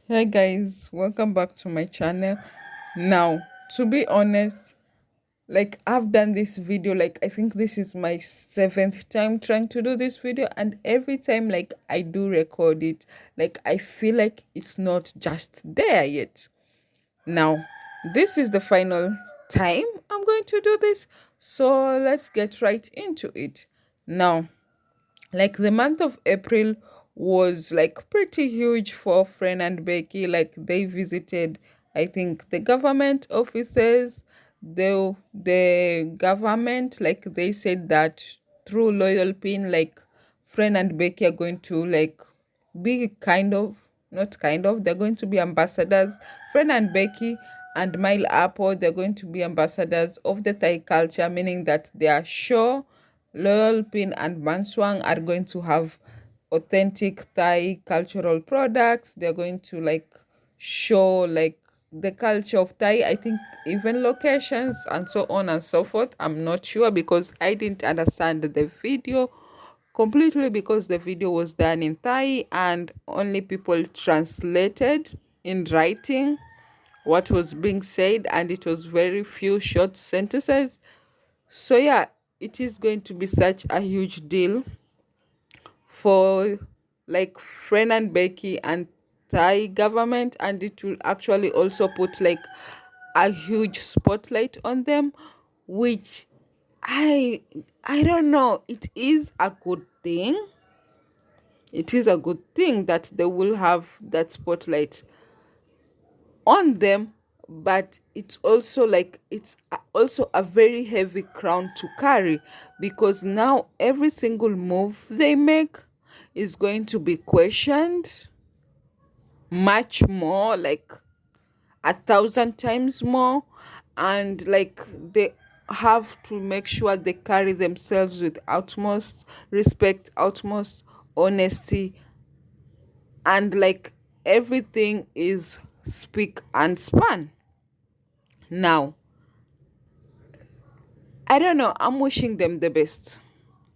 Hi guys, welcome back to my channel. Now, to be honest, I've done this video, I think this is my seventh time trying to do this video, and every time I do record it, I feel like it's not just there yet. Now, this is the final time I'm going to do this, so let's get right into it. Now, the month of April was pretty huge for Fren and Becky. They visited, I think, the government offices. The government, they said that through loyal pin, Fren and Becky are going to be kind of, not kind of, they're going to be ambassadors. Fren and Becky and Mile Apple, they're going to be ambassadors of the Thai culture, meaning that they are sure Loyal Pin and Manswang are going to have authentic Thai cultural products. They're going to show the culture of Thai. I think even locations and so on and so forth. I'm not sure because I didn't understand the video completely because the video was done in Thai and only people translated in writing what was being said, and it was very few short sentences. So yeah, it is going to be such a huge deal for Fren and Becky and Thai government, and it will actually also put a huge spotlight on them, which I don't know. It is a good thing. It is a good thing that they will have that spotlight on them, but it's also a very heavy crown to carry, because now every single move they make is going to be questioned much more, like 1,000 times more, and they have to make sure they carry themselves with utmost respect, utmost honesty, and everything is speak and span. Now, I don't know, I'm wishing them the best.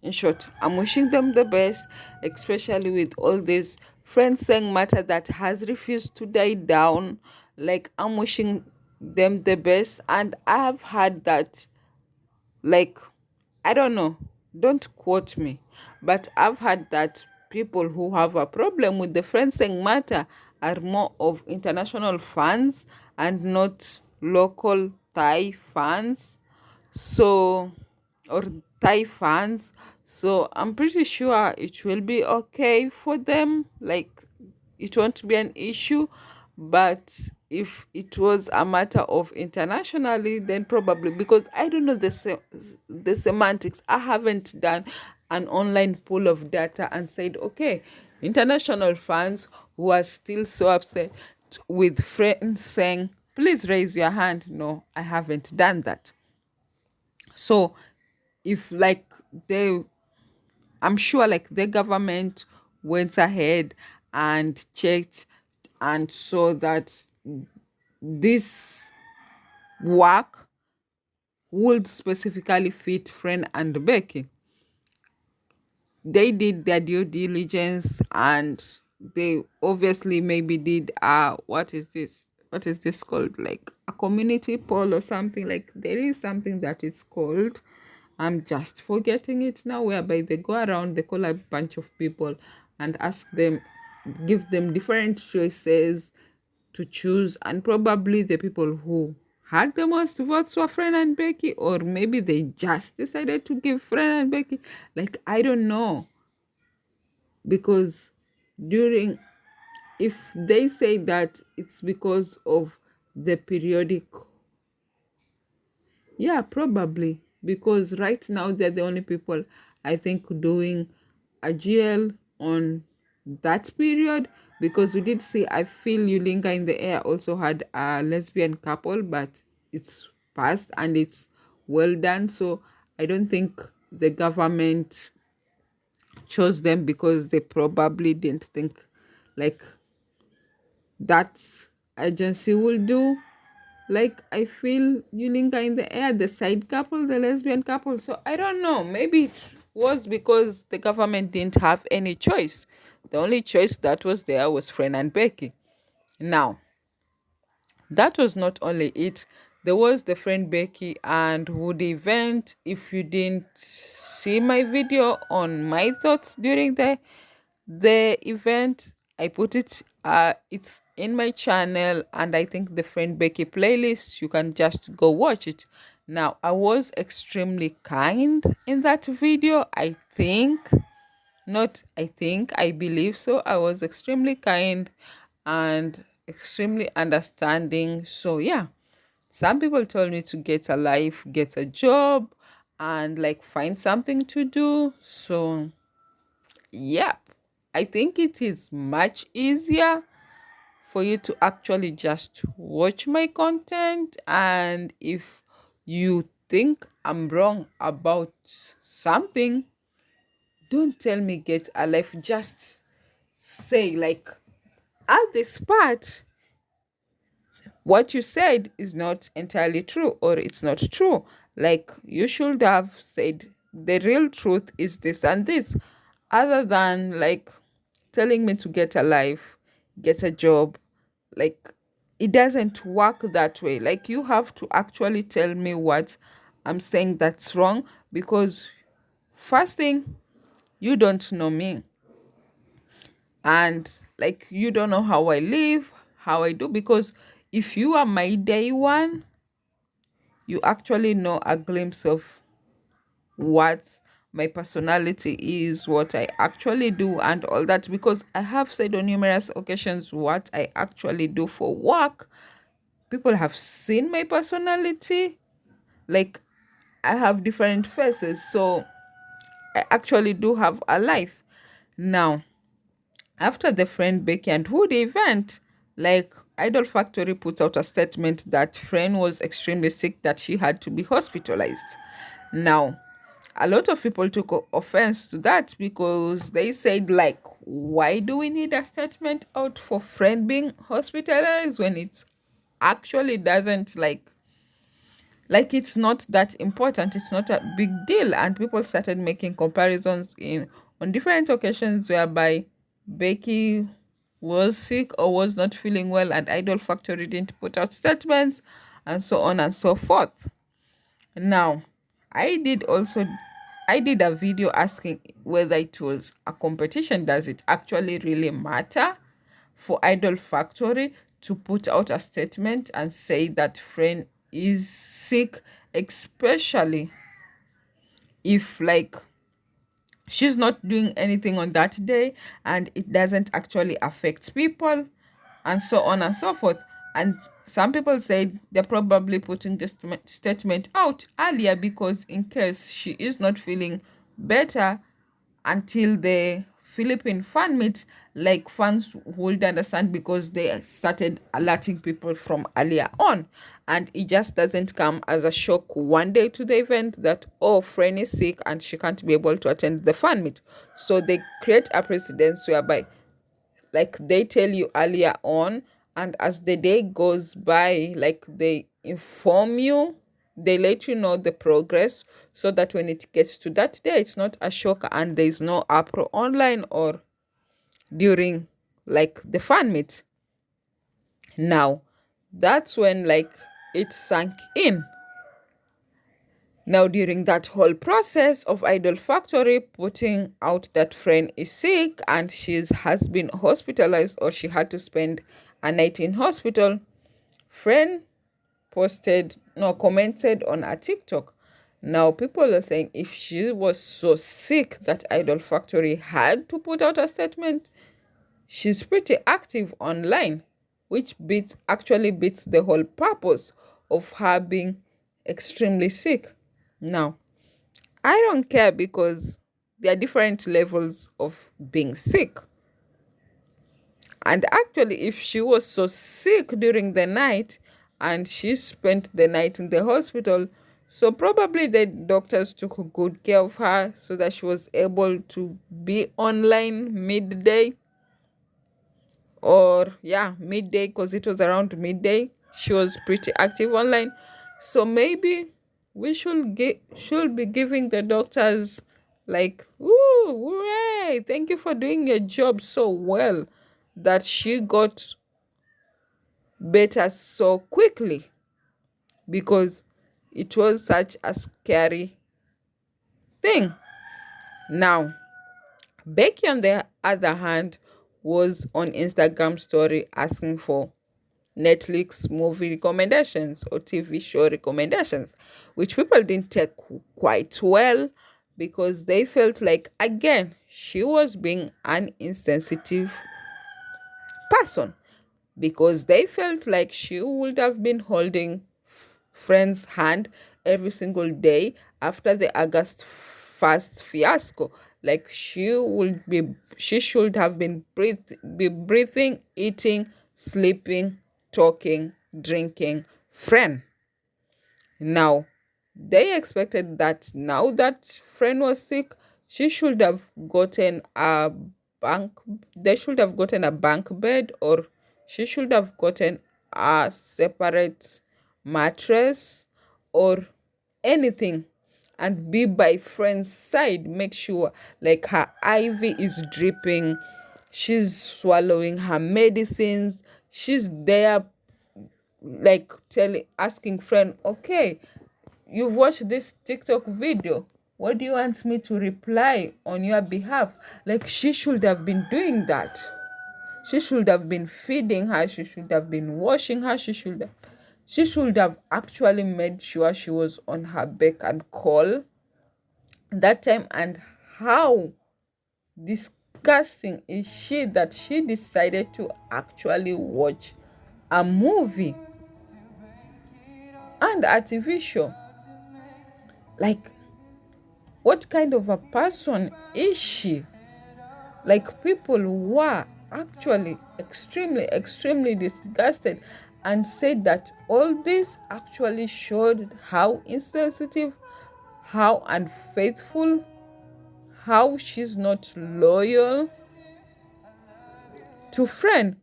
In short, I'm wishing them the best, especially with all this friends saying matter that has refused to die down. I'm wishing them the best, and I have heard that, like, I don't know, don't quote me, but I've heard that people who have a problem with the friends saying matter are more of international fans and not local Thai fans. So, or Thai fans. So I'm pretty sure it will be okay for them. It won't be an issue. But if it was a matter of internationally, then probably, because I don't know the semantics. I haven't done an online pool of data and said, okay, international fans who are still so upset with friends saying, please raise your hand. No, I haven't done that. So if they, I'm sure the government went ahead and checked and saw that this work would specifically fit Fren and Becky. They did their due diligence, and they obviously maybe did what is this called, like a community poll or something. There is something that is called, I'm just forgetting it now, whereby they go around, they call a bunch of people and ask them, give them different choices to choose, and probably the people who had the most votes were Fren and Becky, or maybe they just decided to give Fren and Becky. I don't know, because during, if they say that it's because of the periodic, yeah, probably, because right now they're the only people I think doing a GL on that period. Because we did see, I Feel You Linger in the Air also had a lesbian couple, but it's past and it's well done. So I don't think the government chose them because they probably didn't think like that agency will do. I feel You Linger in the Air, the side couple, the lesbian couple. So I don't know, maybe it was because the government didn't have any choice. The only choice that was there was Fren and Becky. Now, that was not only it. There was the friend Becky and Wood event. If you didn't see my video on my thoughts during the event, I put it it's in my channel, and I think the friend Becky playlist, you can just go watch it. Now, I was extremely kind in that video. I believe so. I was extremely kind and extremely understanding. So yeah, some people told me to get a life, get a job, and like find something to do. So yeah, I think it is much easier for you to actually just watch my content. And if you think I'm wrong about something, don't tell me get a life. Just say, like, at this part, what you said is not entirely true, or it's not true. Like, you should have said the real truth is this and this, other than like telling me to get a life, get a job. Like, it doesn't work that way. Like, you have to actually tell me what I'm saying that's wrong, because first thing, you don't know me, and like, you don't know how I live, how I do. Because if you are my day one, you actually know a glimpse of what my personality is, what I actually do, and all that. Because I have said on numerous occasions what I actually do for work. People have seen my personality. Like, I have different faces, so I actually do have a life. Now, after the friend Becky and Hood event, like, Idol Factory put out a statement that friend was extremely sick, that she had to be hospitalized. Now, a lot of people took offense to that, because they said, like, why do we need a statement out for friend being hospitalized when it actually doesn't, like it's not that important, it's not a big deal. And people started making comparisons in on different occasions whereby Becky was sick or was not feeling well, and Idol Factory didn't put out statements, and so on and so forth. Now, I did also I did a video asking whether it was a competition. Does it actually really matter for Idol Factory to put out a statement and say that friend is sick, especially if, like, she's not doing anything on that day and it doesn't actually affect people, and so on and so forth. And some people said they're probably putting this statement out earlier, because in case she is not feeling better until the Philippine fan meet, like, fans would understand, because they started alerting people from earlier on. And it just doesn't come as a shock one day to the event that, oh, friend is sick and she can't be able to attend the fan meet. So they create a precedence whereby, like, they tell you earlier on, and as the day goes by, like, they inform you, they let you know the progress, so that when it gets to that day, it's not a shock and there's no uproar online or during, like, the fan meet. Now, that's when, like, it sank in. Now, during that whole process of Idol Factory putting out that friend is sick and has been hospitalized, or she had to spend a night in hospital, friend commented on a TikTok. Now, people are saying, if she was so sick that Idol Factory had to put out a statement, she's pretty active online, which actually beats the whole purpose of her being extremely sick. Now, I don't care, because there are different levels of being sick. And actually, if she was so sick during the night and she spent the night in the hospital, so probably the doctors took good care of her so that she was able to be online midday, or yeah, midday, because it was around midday. She was pretty active online. So maybe we should be giving the doctors, like, ooh, hooray, thank you for doing your job so well, that she got better so quickly because it was such a scary thing. Now, Becky, on the other hand, was on Instagram story asking for Netflix movie recommendations or TV show recommendations, which people didn't take quite well because they felt like, again, she was being an insensitive person because they felt like she would have been holding friend's hand every single day after the August 1st fiasco. Like she should have been breathing, eating, sleeping, talking, drinking friend. Now, they expected that now that friend was sick, she should have gotten a bank, they should have gotten a bank bed, or she should have gotten a separate mattress or anything and be by friend's side. Make sure like her IV is dripping, she's swallowing her medicines, she's there like telling asking friend, okay, you've watched this TikTok video, what do you want me to reply on your behalf? Like she should have been doing that. She should have been feeding her, she should have been washing her, she should have actually made sure she was on her beck and call that time. And how disgusting is she that she decided to actually watch a movie and a TV show? Like, what kind of a person is she? Like, people were actually extremely disgusted and said that all this actually showed how insensitive, how unfaithful, how she's not loyal to friend,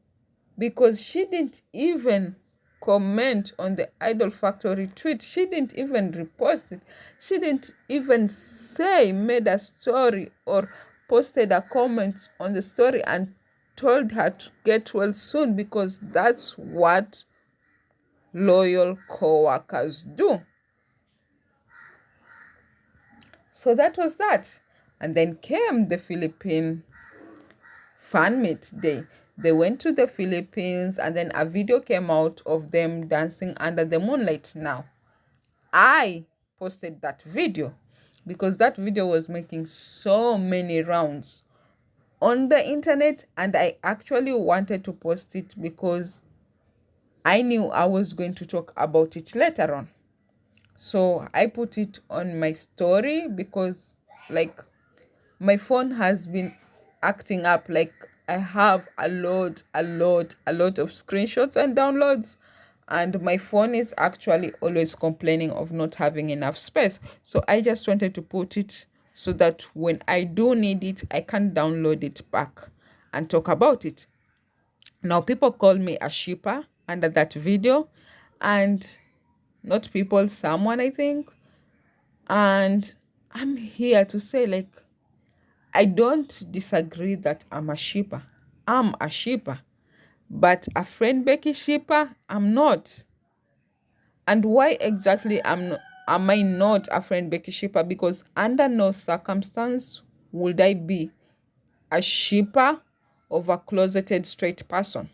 because she didn't even comment on the Idol Factory tweet. She didn't even repost it. She didn't even say, made a story or posted a comment on the story and told her to get well soon, because that's what loyal co-workers do. So that was that. And then came the Philippine fan meet day. They went to the Philippines and then a video came out of them dancing under the moonlight. Now, I posted that video because that video was making so many rounds on the internet, and I actually wanted to post it because I knew I was going to talk about it later on. So I put it on my story because, like, my phone has been acting up. Like, I have a lot of screenshots and downloads, and my phone is actually always complaining of not having enough space. So I just wanted to put it so that when I do need it, I can download it back and talk about it. Now, people call me a shipper under that video, and not people, someone, I think. And I'm here to say, like, I don't disagree that I'm a shipper. I'm a shipper. But a Freenbecky shipper, I'm not. And why exactly am I not a Freenbecky shipper? Because under no circumstance would I be a shipper of a closeted straight person.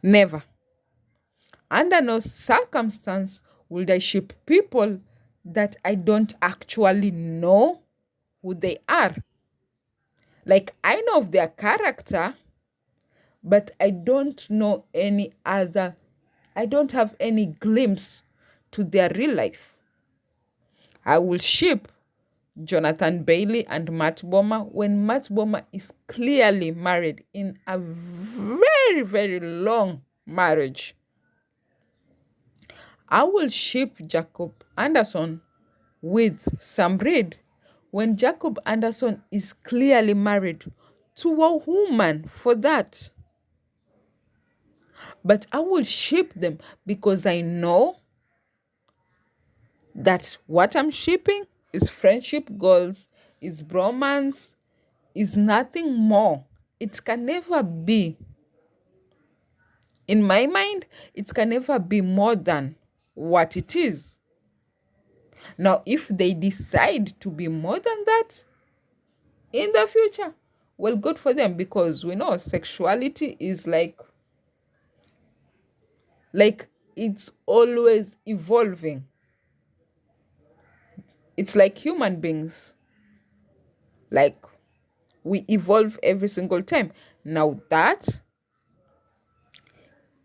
Never. Under no circumstance would I ship people that I don't actually know who they are. Like, I know of their character, but I don't know any other, I don't have any glimpse to their real life. I will ship Jonathan Bailey and Matt Bomer when Matt Bomer is clearly married in a very long marriage. I will ship Jacob Anderson with Sam Reid when Jacob Anderson is clearly married to a woman for that. But I will ship them because I know that what I'm shipping is friendship goals, is bromance, is nothing more. It can never be In my mind, it can never be more than what it is. Now, if they decide to be more than that in the future, well, good for them, because we know sexuality is like it's always evolving. It's like human beings. Like, we evolve every single time. Now, that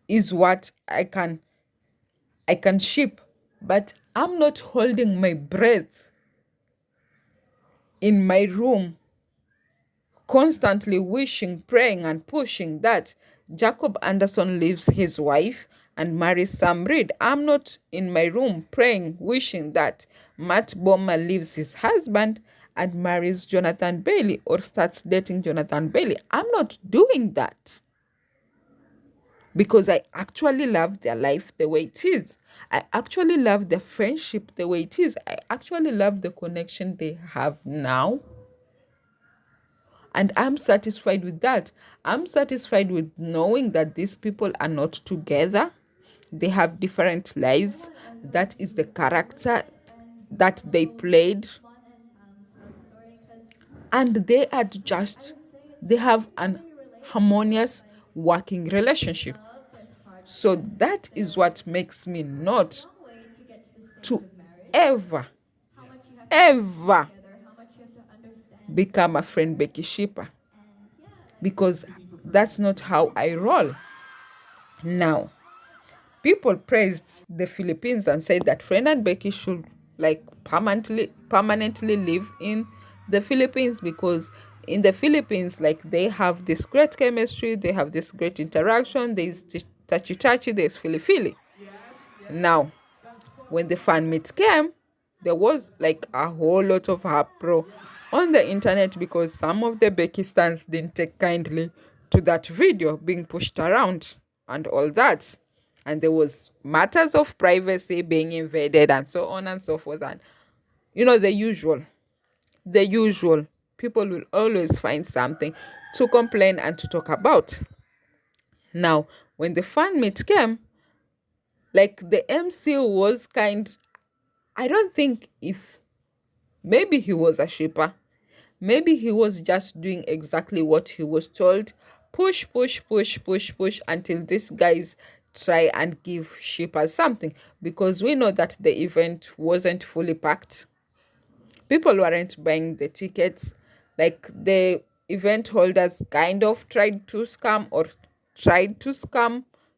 is what I can ship, but I'm not holding my breath in my room, constantly wishing, praying, and pushing that Jacob Anderson leaves his wife and marries Sam Reed. I'm not in my room praying, wishing that Matt Bomer leaves his husband and marries Jonathan Bailey or starts dating Jonathan Bailey. I'm not doing that, because I actually love their life the way it is. I actually love the friendship the way it is. I actually love the connection they have now. And I'm satisfied with that. I'm satisfied with knowing that these people are not together. They have different lives. That is the character that they played. And they have an harmonious working relationship. So that is what makes me not to ever, ever become a Freenbecky shipper, because that's not how I roll. Now, people praised the Philippines and said that Friend and Becky should like permanently live in the Philippines, because in the Philippines, like, they have this great chemistry, they have this great interaction, there's touchy, there's fili. Now, when the fan meet came, there was like a whole lot of uproar on the internet, because some of the Becky stans didn't take kindly to that video being pushed around and all that. And there was matters of privacy being invaded and so on and so forth. And the usual. The usual. People will always find something to complain and to talk about. Now, when the fan meet came, like, the MC was I don't think if maybe he was a shipper. Maybe he was just doing exactly what he was told. Push until these guys try and give shippers something. Because we know that the event wasn't fully packed. People weren't buying the tickets. Like, the event holders kind of tried to scam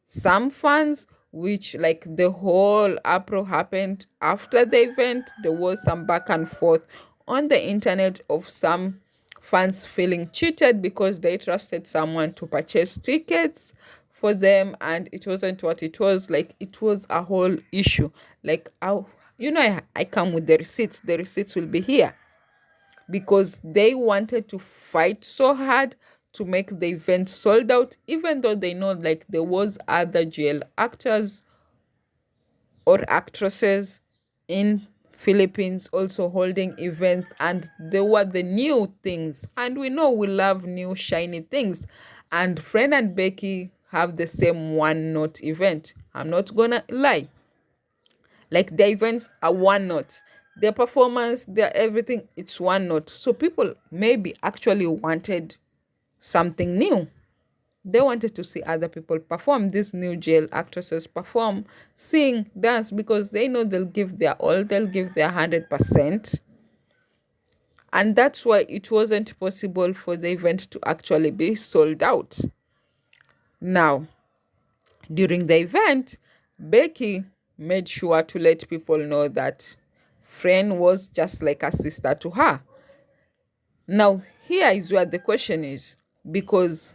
some fans, which, like, the whole uproar happened after the event. There was some back and forth on the internet of some fans feeling cheated because they trusted someone to purchase tickets for them, and it wasn't what it was. Like, it was a whole issue. Like, I come with the receipts will be here, because they wanted to fight so hard to make the event sold out, even though they know, like, there was other GL actors or actresses in Philippines also holding events, and they were the new things, and we know we love new shiny things. And Friend and Becky have the same one note event. I'm not gonna lie, like, their events are one note, their performance, their everything, it's one note. So people maybe actually wanted something new. They wanted to see other people perform, these new jail actresses perform, sing, dance, because they know they'll give their all, they'll give their 100%. And that's why it wasn't possible for the event to actually be sold out. Now, during the event, Becky made sure to let people know that Friend was just like a sister to her. Now, here is where the question is, because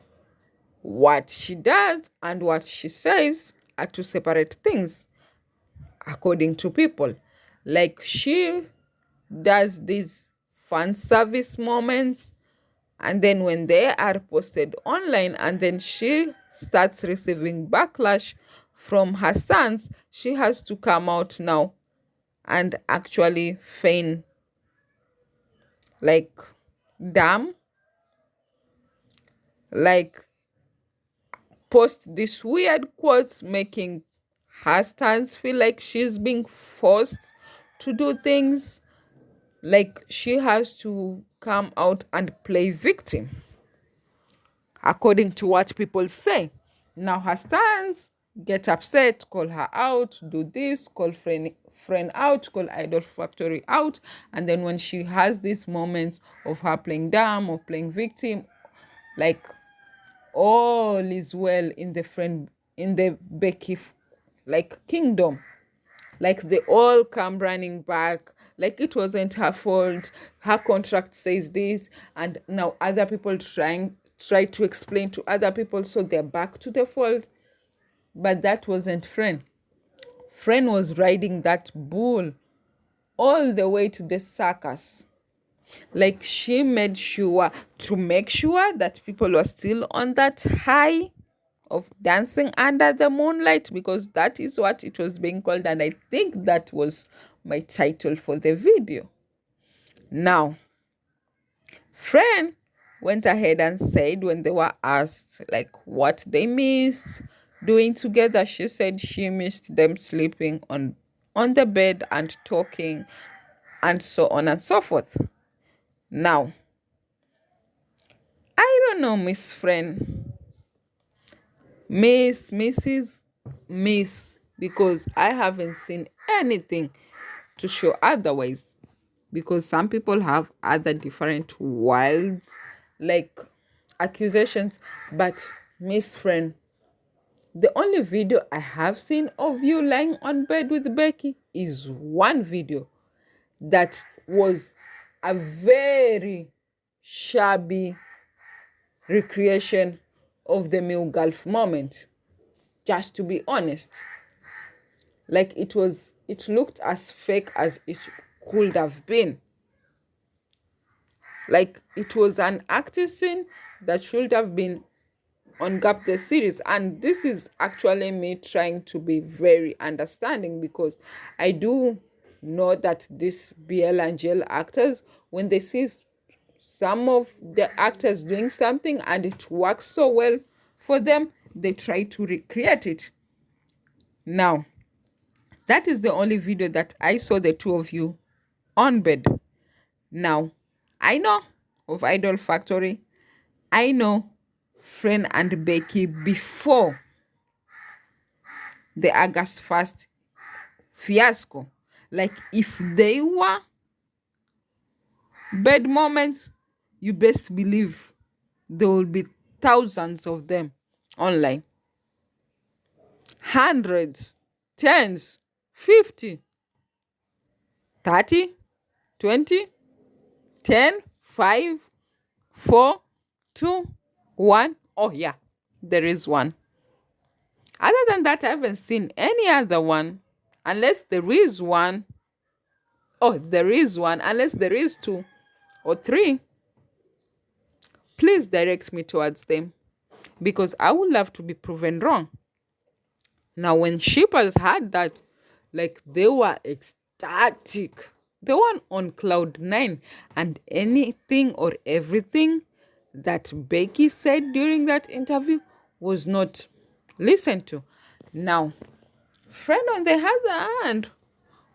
what she does and what she says are two separate things, according to people. Like, she does these fan service moments, and then when they are posted online, and then she starts receiving backlash from her stance, she has to come out now and actually feign, like, damn, like, post these weird quotes, making her stance feel like she's being forced to do things, like she has to come out and play victim, according to what people say. Now her stance, get upset, call her out, do this, call friend out, call Idol Factory out, and then when she has these moments of her playing dumb or playing victim, like all is well in the Becky like kingdom, like they all come running back, like it wasn't her fault, her contract says this, and now other people try to explain to other people, so they're back to the fault. But that wasn't Friend was riding that bull all the way to the circus. Like she made sure to make sure that people were still on that high of dancing under the moonlight, because that is what it was being called, and I think that was my title for the video. Now, Friend went ahead and said, when they were asked like what they missed doing together, she said she missed them sleeping on the bed and talking and so on and so forth. Now, I don't know, Miss Friend, Miss, because I haven't seen anything to show otherwise, because some people have other different wild like accusations, but Miss Friend, the only video I have seen of you lying on bed with Becky is one video that was a very shabby recreation of the Mill Gulf moment, just to be honest. Like it looked as fake as it could have been. Like it was an acting scene that should have been on Gap the series. And this is actually me trying to be very understanding, because I do know that these BL&GL actors, when they see some of the actors doing something and it works so well for them, they try to recreate it. Now, that is the only video that I saw the two of you on bed. Now, I know of Idol Factory. I know Friend and Becky before the August 1st fiasco. Like if they were bad moments, you best believe there will be thousands of them online. Hundreds, tens, 50, 30, 20, 10, 5, 4, 2, 1. Oh yeah, there is one. Other than that, I haven't seen any other one. Unless there is one. Oh, there is one. Unless there is 2 or 3. Please direct me towards them, because I would love to be proven wrong. Now, when shippers had that, like they were ecstatic. They were on cloud 9, and anything or everything that Becky said during that interview was not listened to. Now, Friend on the other hand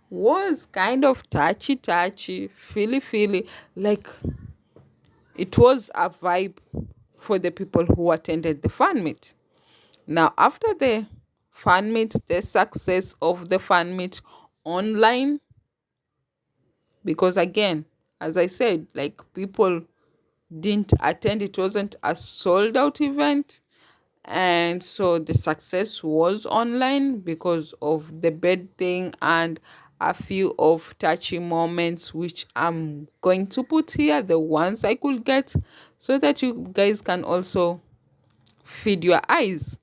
was kind of touchy, feely, like it was a vibe for the people who attended the fan meet. Now, after the fan meet, the success of the fan meet online, because again, as I said, like people didn't attend, it wasn't a sold out event, and so the success was online because of the bed thing and a few of touchy moments, which I'm going to put here, the ones I could get, so that you guys can also feed your eyes.